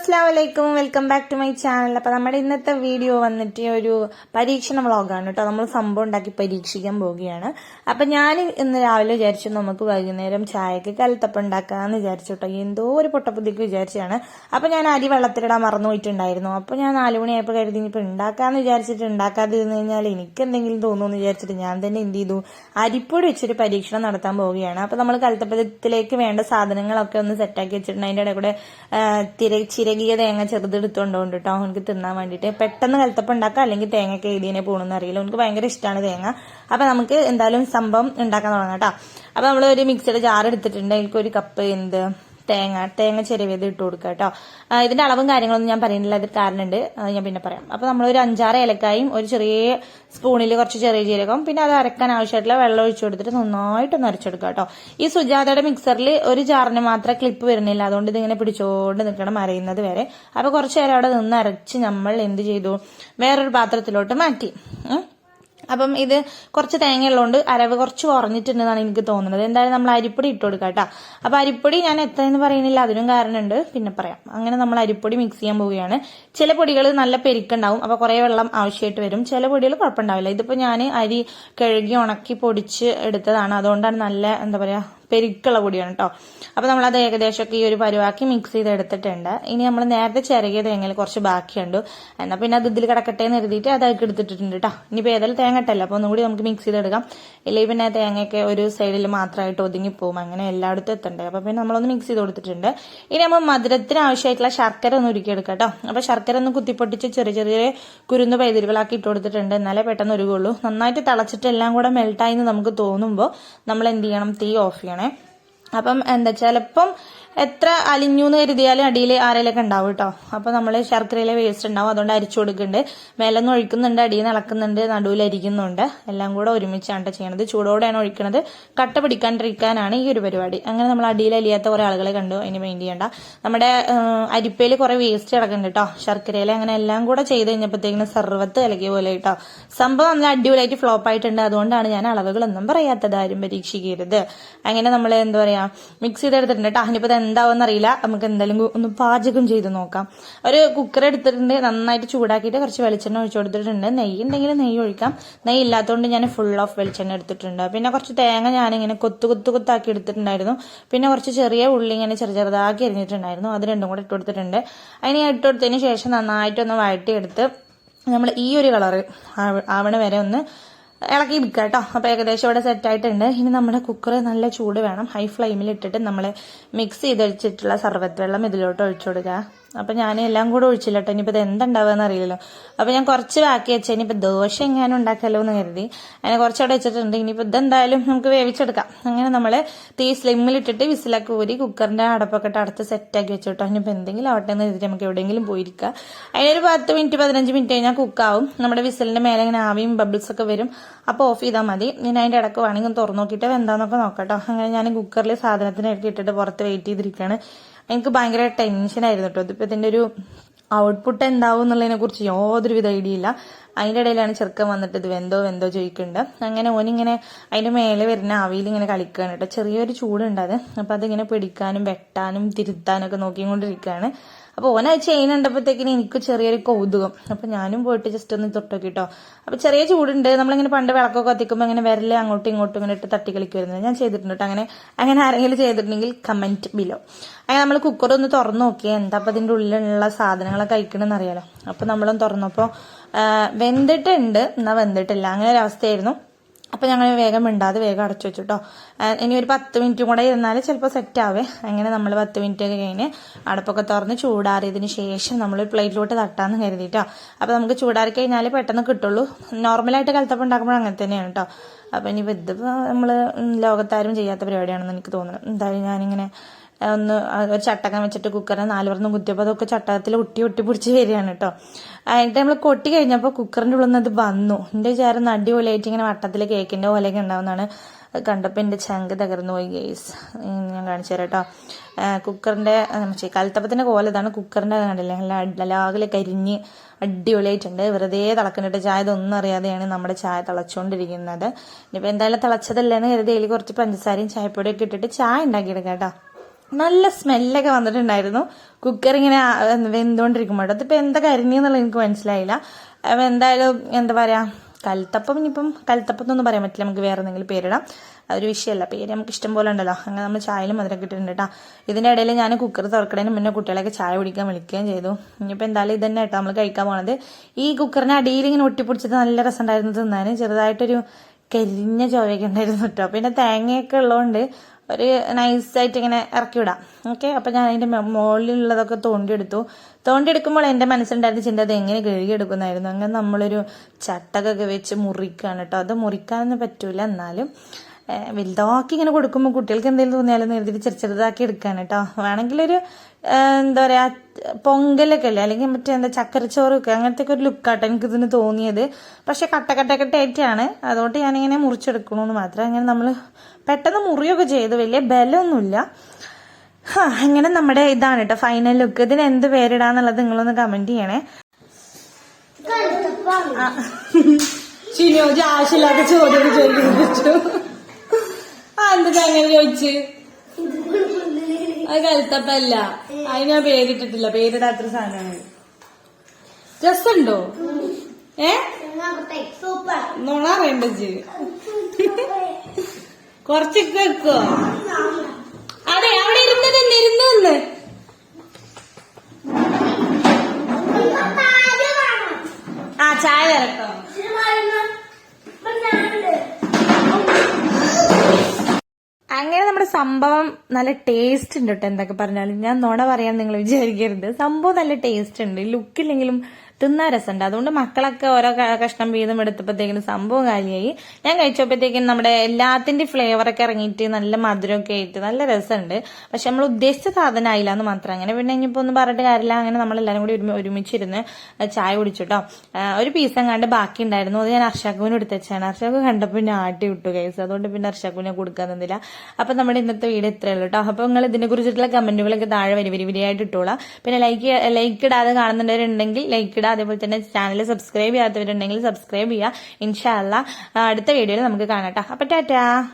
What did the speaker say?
അസ്സലാമലൈക്കും, welcome back to my channel. അപ്പോൾ നമ്മുടെ ഇന്നത്തെ വീഡിയോ വന്നിട്ട് ഒരു പരീക്ഷണ വ്ളോഗാണ് കേട്ടോ. നമ്മൾ സംഭവം ഉണ്ടാക്കി പരീക്ഷിക്കാൻ പോവുകയാണ്. അപ്പം ഞാൻ ഇന്ന് രാവിലെ വിചാരിച്ചു നമുക്ക് വൈകുന്നേരം ചായക്ക് കലത്തപ്പം ഉണ്ടാക്കാമെന്ന് വിചാരിച്ചു കേട്ടോ. എന്തോ ഒരു പൊട്ടപ്പുതിക്ക് വിചാരിച്ചാണ്. അപ്പം ഞാൻ അരി വെള്ളത്തിലിടാൻ മറന്നു പോയിട്ടുണ്ടായിരുന്നു. അപ്പോൾ ഞാൻ 4 മണിയായപ്പോൾ കരുതി ഇനിയിപ്പോൾ ഉണ്ടാക്കാമെന്ന് വിചാരിച്ചിട്ട് ഉണ്ടാക്കാതിരുന്നു കഴിഞ്ഞാൽ എനിക്ക് എന്തെങ്കിലും തോന്നുമെന്ന് വിചാരിച്ചിട്ട് ഞാൻ തന്നെ എന്ത് ചെയ്തു, അരിപ്പൊടി വെച്ചൊരു പരീക്ഷണം നടത്താൻ പോവുകയാണ്. അപ്പം നമ്മൾ കലത്തപ്പത്തിലേക്ക് വേണ്ട സാധനങ്ങളൊക്കെ ഒന്ന് സെറ്റാക്കി വെച്ചിട്ടുണ്ട്. അതിൻ്റെ ഇടയിൽ കൂടെ ചിരകിയ തേങ്ങ ചെറുതെടുത്തോണ്ട് കേട്ടോ എനിക്ക് തിന്നാൻ വേണ്ടിയിട്ട്. പെട്ടെന്ന് കലത്തപ്പം ഉണ്ടാക്കാം, അല്ലെങ്കിൽ തേങ്ങയൊക്കെ എഴുതിയതിനെ പോകണമെന്ന് അറിയില്ല. എനിക്ക് ഭയങ്കര ഇഷ്ടമാണ് തേങ്ങ. അപ്പൊ നമുക്ക് എന്തായാലും സംഭവം ഉണ്ടാക്കാൻ തുടങ്ങാം കേട്ടോ. അപ്പൊ നമ്മൾ ഒരു മിക്സിയുടെ ജാർ എടുത്തിട്ടുണ്ട്. എനിക്ക് 1 കപ്പ് തേങ്ങ ചെറിയത് ഇട്ട് കൊടുക്കുക കേട്ടോ. ഇതിന്റെ അളവും കാര്യങ്ങളൊന്നും ഞാൻ പറയുന്നില്ല, അതിൽ കാരണമുണ്ട്, ഞാൻ പിന്നെ പറയാം. അപ്പൊ നമ്മൾ ഒരു 5-6 ഏലക്കായും ഒരു ചെറിയ സ്പൂണിൽ കുറച്ച് ചെറിയ ജീരകം, പിന്നെ അത് അരക്കാൻ ആവശ്യമായിട്ടുള്ള വെള്ളം ഒഴിച്ചു കൊടുത്തിട്ട് നന്നായിട്ടൊന്ന് അരച്ചെടുക്കുക കേട്ടോ. ഈ സുജാതയുടെ മിക്സറിൽ ഒരു ജാറിന് മാത്രം ക്ലിപ്പ് വരുന്നില്ല, അതുകൊണ്ട് ഇതിങ്ങനെ പിടിച്ചോണ്ട് നിൽക്കണം അരയുന്നത് വരെ. അപ്പൊ കുറച്ചു നേരം അവിടെ നിന്ന് അരച്ച് നമ്മൾ എന്ത് ചെയ്തു, വേറൊരു പാത്രത്തിലോട്ട് മാറ്റി. അപ്പം ഇത് കുറച്ച് തേങ്ങ ഉള്ളതുകൊണ്ട് അരവ് കുറച്ച് കുറഞ്ഞിട്ടുണ്ടെന്നാണ് എനിക്ക് തോന്നുന്നത്. എന്തായാലും നമ്മൾ അരിപ്പൊടി ഇട്ട് കൊടുക്കാം കേട്ടോ. അപ്പൊ അരിപ്പൊടി ഞാൻ എത്രയെന്ന് പറയുന്നില്ല, അതിനും കാരണമുണ്ട്, പിന്നെ പറയാം. അങ്ങനെ നമ്മൾ അരിപ്പൊടി മിക്സ് ചെയ്യാൻ പോവുകയാണ്. ചില പൊടികൾ നല്ല പെരുക്കുണ്ടാവും, അപ്പൊ കുറെ വെള്ളം ആവശ്യമായിട്ട് വരും. ചില പൊടികൾ കുഴപ്പമുണ്ടാവില്ല. ഇതിപ്പോ ഞാൻ അരി കഴുകി ഉണക്കി പൊടിച്ച് എടുത്തതാണ്, അതുകൊണ്ടാണ് നല്ല എന്താ പറയാ പെരുക്കുള്ള പൊടിയാണ് കേട്ടോ. അപ്പൊ നമ്മളത് ഏകദേശമൊക്കെ ഈ ഒരു പരുവാക്കി മിക്സ് ചെയ്ത് എടുത്തിട്ടുണ്ട്. ഇനി നമ്മൾ നേരത്തെ ചിരകിയ തേങ്ങയിൽ കുറച്ച് ബാക്കിയുണ്ട്, എന്നാ പിന്നെ അത് ഇതിൽ കിടക്കട്ടെ എന്ന് എഴുതിയിട്ട് അതൊക്കെ എടുത്തിട്ടുണ്ട് കേട്ടോ. ഇനിയിപ്പോൾ ഏതായാലും തേങ്ങ ഇട്ടല്ല, അപ്പൊ ഒന്നുകൂടി നമുക്ക് മിക്സ് ചെയ്തെടുക്കാം. ഇല്ലെങ്കിൽ പിന്നെ തേങ്ങയൊക്കെ ഒരു സൈഡിൽ മാത്രമായിട്ട് ഒതുങ്ങിപ്പോവും, അങ്ങനെ എല്ലായിടത്തും എത്തണ്ടേ. അപ്പൊ പിന്നെ നമ്മളൊന്ന് മിക്സ് ചെയ്ത് കൊടുത്തിട്ടുണ്ട്. ഇനി നമ്മൾ മധുരത്തിന് ആവശ്യമായിട്ടുള്ള ശർക്കര ഒന്ന് ഉരുക്കിയെടുക്കാം കേട്ടോ. അപ്പൊ ശർക്കര ഒന്ന് കുത്തിപ്പൊട്ടിച്ച് ചെറിയ ചെറിയ കുരുന്ന് പൈതിരികളാക്കി ഇട്ട് കൊടുത്തിട്ടുണ്ട്, എന്നാലേ പെട്ടെന്ന് ഉരുകുള്ളൂ. നന്നായിട്ട് തിളച്ചിട്ട് എല്ലാം കൂടെ മെൽട്ടായി എന്ന് നമുക്ക് തോന്നുമ്പോൾ നമ്മൾ എന്ത് ചെയ്യണം, തീ ഓഫ് ചെയ്യണം. അപ്പം എന്താ ചിലപ്പം എത്ര അലിഞ്ഞു എന്ന് കരുതിയാലും അടിയിൽ ആരയിലൊക്കെ ഉണ്ടാവും കേട്ടോ. അപ്പൊ നമ്മള് ശർക്കരയിലെ വേസ്റ്റ് ഉണ്ടാവും, അതുകൊണ്ട് അരിച്ചു കൊടുക്കുന്നുണ്ട്. മേലൊന്നും ഒഴിക്കുന്നുണ്ട്, അടിയിൽ നിന്ന് ഇളക്കുന്നുണ്ട്, നടുവിൽ അരിക്കുന്നുണ്ട്. എല്ലാം കൂടെ ഒരുമിച്ചാണ് ചെയ്യണത്. ചൂടോടെയാണ് ഒഴിക്കണത്, കട്ട പിടിക്കാണ്ടിരിക്കാനാണ് ഈ ഒരു പരിപാടി. അങ്ങനെ നമ്മൾ അടിയിൽ അലിയാത്ത കുറെ ആളുകളെ കണ്ടു, അതിന് മൈൻഡ് ചെയ്യണ്ട. നമ്മുടെ അരിപ്പയിൽ കുറെ വേസ്റ്റ് കിടക്കുന്നുണ്ട് കേട്ടോ, ശർക്കരയിൽ. അങ്ങനെ എല്ലാം കൂടെ ചെയ്ത് കഴിഞ്ഞപ്പോഴത്തേക്കിന് സർവത്ത് കലക്കിയ പോലെ കേട്ടോ. സംഭവം നല്ല അടിപൊളിയായിട്ട് ഫ്ലോപ്പ് ആയിട്ടുണ്ട്. അതുകൊണ്ടാണ് ഞാൻ അളവുകളൊന്നും പറയാത്തത്, ആരും പരീക്ഷിക്കരുത്. അങ്ങനെ നമ്മൾ എന്താ പറയാ മിക്സ് ചെയ്തെടുത്തിട്ടുണ്ട് കേട്ടോ. ഇനിയിപ്പോ എന്താവെന്നറിയില്ല, നമുക്ക് എന്തായാലും ഒന്ന് പാചകം ചെയ്ത് നോക്കാം. ഒരു കുക്കർ എടുത്തിട്ടുണ്ട്, നന്നായിട്ട് ചൂടാക്കിയിട്ട് കുറച്ച് വെളിച്ചെണ്ണ ഒഴിച്ചു കൊടുത്തിട്ടുണ്ട്. നെയ്യ് ഉണ്ടെങ്കിൽ നെയ്യ് ഒഴിക്കാം, നെയ്യ് ഇല്ലാത്തതുകൊണ്ട് ഞാൻ ഫുൾ ഓഫ് വെളിച്ചെണ്ണ എടുത്തിട്ടുണ്ട്. പിന്നെ കുറച്ച് തേങ്ങ ഞാനിങ്ങനെ കൊത്താക്കി എടുത്തിട്ടുണ്ടായിരുന്നു. പിന്നെ കുറച്ച് ചെറിയ ഉള്ളി ഇങ്ങനെ ചെറുതാക്കി എരിഞ്ഞിട്ടുണ്ടായിരുന്നു, അത് രണ്ടും കൂടെ ഇട്ട് കൊടുത്തിട്ടുണ്ട്. അതിന് ഇട്ട് കൊടുത്തതിന് ശേഷം നന്നായിട്ടൊന്ന് വഴറ്റിയെടുത്ത് നമ്മൾ ഈ ഒരു കളറ് ആവണ വരെ ഒന്ന് ഇളക്കി എടുക്കുക കേട്ടോ. അപ്പൊ ഏകദേശം ഇവിടെ സെറ്റ് ആയിട്ടുണ്ട്. ഇനി നമ്മുടെ കുക്കർ നല്ല ചൂട് വേണം. ഹൈ ഫ്ലെയിമിൽ ഇട്ടിട്ട് നമ്മൾ മിക്സ് ചെയ്ത് വെച്ചിട്ടുള്ള സർവത്ത് വെള്ളം ഇതിലോട്ട് ഒഴിച്ചു കൊടുക്കുക. അപ്പൊ ഞാൻ എല്ലാം കൂടെ ഒഴിച്ചില്ല കേട്ടോ, ഇനിയിപ്പോൾ ഇത് എന്തുണ്ടാവുക അറിയില്ലല്ലോ. അപ്പൊ ഞാൻ കുറച്ച് ബാക്കി വെച്ചാൽ ഇനിയിപ്പോൾ ദോശ എങ്ങാനും ഉണ്ടാക്കാമല്ലോ എന്ന് കരുതി അങ്ങനെ കുറച്ചവിടെ വെച്ചിട്ടുണ്ട്. ഇനിയിപ്പോൾ ഇതെന്തായാലും നമുക്ക് വേവിച്ചെടുക്കാം. അങ്ങനെ നമ്മൾ തീ സ്ലിമ്മിലിട്ടിട്ട് വിസിലൊക്കെ ഊരി കുക്കറിന്റെ അടപ്പൊക്കെ അടച്ച് സെറ്റാക്കി വെച്ചു കേട്ടോ. ഇനിയിപ്പോൾ എന്തെങ്കിലും ആവട്ടെ എന്ന് കരുതിട്ട് നമുക്ക് എവിടെയെങ്കിലും പോയിരിക്കാം. അതിനൊരു 10 മിനിറ്റ് 15 മിനിറ്റ് കഴിഞ്ഞാൽ കുക്കാവും. നമ്മുടെ വിസിലിന്റെ മേലെ ഇങ്ങനെ ആവിയും ബബിൾസ് ഒക്കെ വരും, അപ്പൊ ഓഫ് ചെയ്താൽ മതി. ഞാൻ അതിന്റെ ഇടക്ക് വേണമെങ്കിൽ തുറന്നു നോക്കിയിട്ട് എന്താന്നൊക്കെ നോക്കാം കേട്ടോ. അങ്ങനെ ഞാൻ കുക്കറിൽ സാധനത്തിന് ഇട്ടിട്ട് പുറത്ത് വെയിറ്റ് ചെയ്തിരിക്കുകയാണ്. എനിക്ക് ഭയങ്കര ടെൻഷനായിരുന്നു കേട്ടോ. ഇതിപ്പോ ഇതിന്റെ ഒരു ഔട്ട്പുട്ട് എന്താവും എന്നുള്ളതിനെ കുറിച്ച് യാതൊരുവിധ ഐഡിയ ഇല്ല. അതിന്റെ ഇടയിലാണ് ചെറുക്കൻ വന്നിട്ട് ഇത് വെന്തോ ചോദിക്കുന്നുണ്ട്. അങ്ങനെ ഓനിങ്ങനെ അതിന്റെ മേലെ വരുന്ന ആവിയിൽ ഇങ്ങനെ കളിക്കുകയാണ് കേട്ടോ. ചെറിയൊരു ചൂടുണ്ട് അത്. അപ്പൊ അതിങ്ങനെ പിടിക്കാനും വെട്ടാനും തിരുത്താനും ഒക്കെ നോക്കിക്കൊണ്ടിരിക്കുകയാണ്. അപ്പൊ ഓനത് ചെയ്യുന്നുണ്ടപ്പോഴത്തേക്കിന് എനിക്ക് ചെറിയൊരു കൗതുകം. അപ്പൊ ഞാനും പോയിട്ട് ജസ്റ്റ് ഒന്ന് തൊട്ടോക്കി കേട്ടോ. അപ്പൊ ചെറിയ ചൂടുണ്ട്. നമ്മളിങ്ങനെ പണ്ട് വിളക്കൊക്കെ കത്തിക്കുമ്പോൾ ഇങ്ങനെ വിരല് അങ്ങോട്ടും ഇങ്ങോട്ടും ഇങ്ങനെ ഇട്ട് തട്ടി കളിക്കുമായിരുന്നു. ഞാൻ ചെയ്തിട്ടുണ്ട് കേട്ടോ. അങ്ങനെ ആരെങ്കിലും ചെയ്തിട്ടുണ്ടെങ്കിൽ കമന്റ് ബിലോ. അങ്ങനെ നമ്മൾ കുക്കർ ഒന്ന് തുറന്നു നോക്കിയാൽ എന്താ അപ്പൊ അതിന്റെ ഉള്ളിലുള്ള സാധനങ്ങളൊക്കെ കഴിക്കണമെന്ന് അറിയാലോ. അപ്പൊ നമ്മളൊന്ന് തുറന്നപ്പോ വെന്തിട്ടുണ്ട് എന്നാ വെന്തിട്ടില്ല, അങ്ങനെ ഒരു അവസ്ഥയായിരുന്നു. അപ്പൊ ഞങ്ങൾ വേഗം മിണ്ടാതെ വേഗം അടച്ചു വെച്ചു കേട്ടോ. ഇനി ഒരു 10 മിനിറ്റും കൂടെ ഇരുന്നാൽ ചിലപ്പോൾ സെറ്റ് ആവേ. അങ്ങനെ നമ്മൾ 10 മിനിറ്റ് ഒക്കെ കഴിഞ്ഞ് അടപ്പൊക്കെ തുറന്ന് ചൂടാറിയതിന് ശേഷം നമ്മൾ പ്ലേറ്റിലോട്ട് തട്ടാന്ന് കരുതിട്ടോ. അപ്പൊ നമുക്ക് ചൂടാറി കഴിഞ്ഞാൽ പെട്ടെന്ന് കിട്ടുള്ളൂ. നോർമലായിട്ട് കലത്തപ്പം ഉണ്ടാക്കുമ്പോൾ അങ്ങനെ തന്നെയാണ് കേട്ടോ. അപ്പൊ ഇനി ഇതിപ്പോ നമ്മള് ലോകത്താരും ചെയ്യാത്ത പരിപാടിയാണെന്ന് എനിക്ക് തോന്നുന്നു. എന്തായാലും ഞാനിങ്ങനെ ഒന്ന് ഒരു ചട്ടക്കം വെച്ചിട്ട് കുക്കറിനെ 4 പുറത്തും കുത്തിയപ്പോൾ അതൊക്കെ ചട്ടകത്തിൽ ഒട്ടി പിടിച്ച് വരികയാണ് കേട്ടോ. എന്നിട്ട് നമ്മൾ കൊട്ടി കഴിഞ്ഞപ്പോൾ കുക്കറിന്റെ ഉള്ളിൽ നിന്ന് അത് വന്നു. എന്റെ വിചാരം അടിപൊളിയായിട്ട് ഇങ്ങനെ വട്ടത്തിൽ കേക്കിന്റെ പോലെയൊക്കെ ഉണ്ടാവുന്നതാണ്. കണ്ടപ്പോൾ എന്റെ ചങ്ക് തകർന്നു പോയി ഗെയ്സ്. ഞാൻ കാണിച്ചു തരാം കേട്ടോ. കുക്കറിന്റെ കലത്തപ്പത്തിന്റെ കോല ഇതാണ്. കുക്കറിന്റെ കണ്ടില്ലേ, ലാഗിലെ കരിഞ്ഞ് അടിപൊളിയായിട്ടുണ്ട്. വെറുതെ തിളക്കുന്നുണ്ട്. ചായ ഇതൊന്നും അറിയാതെയാണ് നമ്മുടെ ചായ തിളച്ചുകൊണ്ടിരിക്കുന്നത്. ഇനിയിപ്പോൾ എന്തായാലും തിളച്ചതല്ലേന്ന് കരുതി അതിൽ കുറച്ച് പഞ്ചസാരയും ചായപ്പൊടിയൊക്കെ ഇട്ടിട്ട് ചായ ഉണ്ടാക്കിയെടുക്കാം കേട്ടോ. നല്ല സ്മെല്ലൊക്കെ വന്നിട്ടുണ്ടായിരുന്നു. കുക്കർ ഇങ്ങനെ വെന്തുകൊണ്ടിരിക്കുമ്പോൾ അതിപ്പോൾ എന്താ കരിഞ്ഞെന്നുള്ളത് എനിക്ക് മനസ്സിലായില്ല. അപ്പം എന്തായാലും എന്താ പറയുക, കൽത്തപ്പം ഇനിയിപ്പം കൽത്തപ്പത്തൊന്നും പറയാൻ പറ്റില്ല, നമുക്ക് വേറെ എന്തെങ്കിലും പേരിടാം. അതൊരു വിഷയമല്ല, പേര് നമുക്ക് ഇഷ്ടം പോലെ ഉണ്ടല്ലോ. അങ്ങനെ നമ്മൾ ചായയിലും മധുരം ഇട്ടിട്ടുണ്ട് കേട്ടോ. ഇതിൻ്റെ ഇടയിൽ ഞാൻ കുക്കർ തുറക്കണതിന് മുന്നേ കുട്ടികളൊക്കെ ചായ കുടിക്കാൻ വിളിക്കുകയും ചെയ്തു. ഇനിയിപ്പോൾ എന്തായാലും ഇത് തന്നെ കേട്ടോ നമ്മൾ കഴിക്കാൻ പോണത്. ഈ കുക്കറിൻ്റെ അടിയിൽ ഇങ്ങനെ ഒട്ടിപ്പിടിച്ചത് നല്ല രസം ഉണ്ടായിരുന്നു തിന്നാൻ. ചെറുതായിട്ടൊരു കരിഞ്ഞ ചൊവയൊക്കെ ഉണ്ടായിരുന്നു കേട്ടോ. പിന്നെ തേങ്ങയൊക്കെ ഉള്ളതുകൊണ്ട് ഒരു നൈസായിട്ട് ഇങ്ങനെ ഇറക്കി വിടാം. ഓക്കെ, അപ്പം ഞാൻ അതിൻ്റെ മുകളിലുള്ളതൊക്കെ തോണ്ടിയെടുക്കുമ്പോൾ എൻ്റെ മനസ്സിലുണ്ടായിരുന്ന ചിന്ത അത് എങ്ങനെ കഴുകിയെടുക്കുന്നതായിരുന്നു. അങ്ങനെ നമ്മളൊരു ചട്ടകൊക്കെ വെച്ച് മുറിക്കുകയാണ് കേട്ടോ. അത് മുറിക്കാനൊന്നും പറ്റൂല, എന്നാലും വലുതാക്കി ഇങ്ങനെ കൊടുക്കുമ്പോൾ കുട്ടികൾക്ക് എന്തെങ്കിലും തോന്നിയാലും എഴുതിയിട്ട് ചെറുതാക്കി എടുക്കാൻ കേട്ടോ. വേണമെങ്കിലൊരു എന്താ പറയുക പൊങ്കലൊക്കെ അല്ലേ, അല്ലെങ്കിൽ മറ്റേ എന്താ ചക്കരച്ചോറൊക്കെ അങ്ങനത്തെ ഒക്കെ ഒരു ലുക്കാട്ടോ എനിക്കിതിന് തോന്നിയത്. പക്ഷെ കട്ടയായിട്ടാണ്, അതുകൊണ്ട് ഞാനിങ്ങനെ മുറിച്ചെടുക്കണമെന്ന് മാത്രം. അങ്ങനെ നമ്മൾ പെട്ടെന്ന് മുറിയൊക്കെ ചെയ്തു, വലിയ ബലമൊന്നുമില്ല. അങ്ങനെ നമ്മുടെ ഇതാണ് കേട്ടോ ഫൈനൽ ലുക്ക്. ഇതിന് എന്ത് പേരിടാന്നുള്ളത് നിങ്ങളൊന്ന് കമന്റ് ചെയ്യണേ. ചിനിയോ ആവശ്യമില്ലാത്ത ചോദ്യം ചോദിച്ചു. എന്താ അങ്ങനെ ചോദിച്ച്? അത് കൽത്തപ്പല്ല, അതിന് ഞാൻ പേരിട്ടിട്ടില്ല. പേരിടാത്ത സാധനമാണ്. രസമുണ്ടോ? നോണ അറിയണ്ട കൊറച്ചൊക്കെ വെക്കോ? അതെ, അവിടെ ഇരുന്ന് ആ ചായ തരട്ടോ. അങ്ങനെ നമ്മുടെ സംഭവം നല്ല ടേസ്റ്റ് ഉണ്ട് കേട്ടോ. എന്തൊക്കെ പറഞ്ഞാലും ഞാൻ നുണ പറയാൻ നിങ്ങൾ വിചാരിക്കരുത്. സംഭവം നല്ല ടേസ്റ്റ് ഉണ്ട്, ലുക്കില്ലെങ്കിലും തിന്നാൻ രസമുണ്ട്. അതുകൊണ്ട് മക്കളൊക്കെ ഓരോ കഷ്ണം വീതം എടുത്തപ്പോഴത്തേക്കിനും സംഭവം കാലിയായി. ഞാൻ കഴിച്ചപ്പോഴത്തേക്കും നമ്മുടെ എല്ലാത്തിൻ്റെ ഫ്ലേവറൊക്കെ ഇറങ്ങിയിട്ട് നല്ല മധുരമൊക്കെ ആയിട്ട് നല്ല രസമുണ്ട്. പക്ഷെ നമ്മൾ ഉദ്ദേശിച്ച സാധനം ആയില്ല എന്ന് മാത്രം. അങ്ങനെ പിന്നെ ഇനിയിപ്പോൾ ഒന്നും പറഞ്ഞിട്ട് കാര്യമില്ല. അങ്ങനെ നമ്മളെല്ലാവരും കൂടി ഒരുമിച്ചിരുന്ന് ചായ കുടിച്ചിട്ടോ. ഒരു പീസ് എങ്ങാണ്ട് ബാക്കി ഉണ്ടായിരുന്നു, അത് ഞാൻ അർഷാക്കുവിന് എടുത്ത് വെച്ചാണ്. അർഷാക്ക് കണ്ടപ്പോൾ പിന്നെ ആട്ടി വിട്ടു കൈസ്, അതുകൊണ്ട് പിന്നെ അർഷാക്കുവിനെ കൊടുക്കാൻ തന്നില്ല. അപ്പം നമ്മുടെ ഇന്നത്തെ വീഡിയോ ഇത്രയേ ഉള്ളൂ കേട്ടോ. അപ്പോൾ നിങ്ങൾ ഇതിനെ കുറിച്ചിട്ടുള്ള കമന്റുകളൊക്കെ താഴെ വരിയായിട്ട് ഇട്ടോളാം. പിന്നെ ലൈക്ക് ഇടാതെ കാണുന്നവരുണ്ടെങ്കിൽ ലൈക്ക്. അതേപോലെ തന്നെ ചാനൽ സബ്സ്ക്രൈബ് ചെയ്യാത്തവരുണ്ടെങ്കിൽ സബ്സ്ക്രൈബ് ചെയ്യുക. ഇൻഷാ അല്ലാ അടുത്ത വീഡിയോയിൽ നമുക്ക് കാണാം. അപ്പൊ ടാറ്റാ.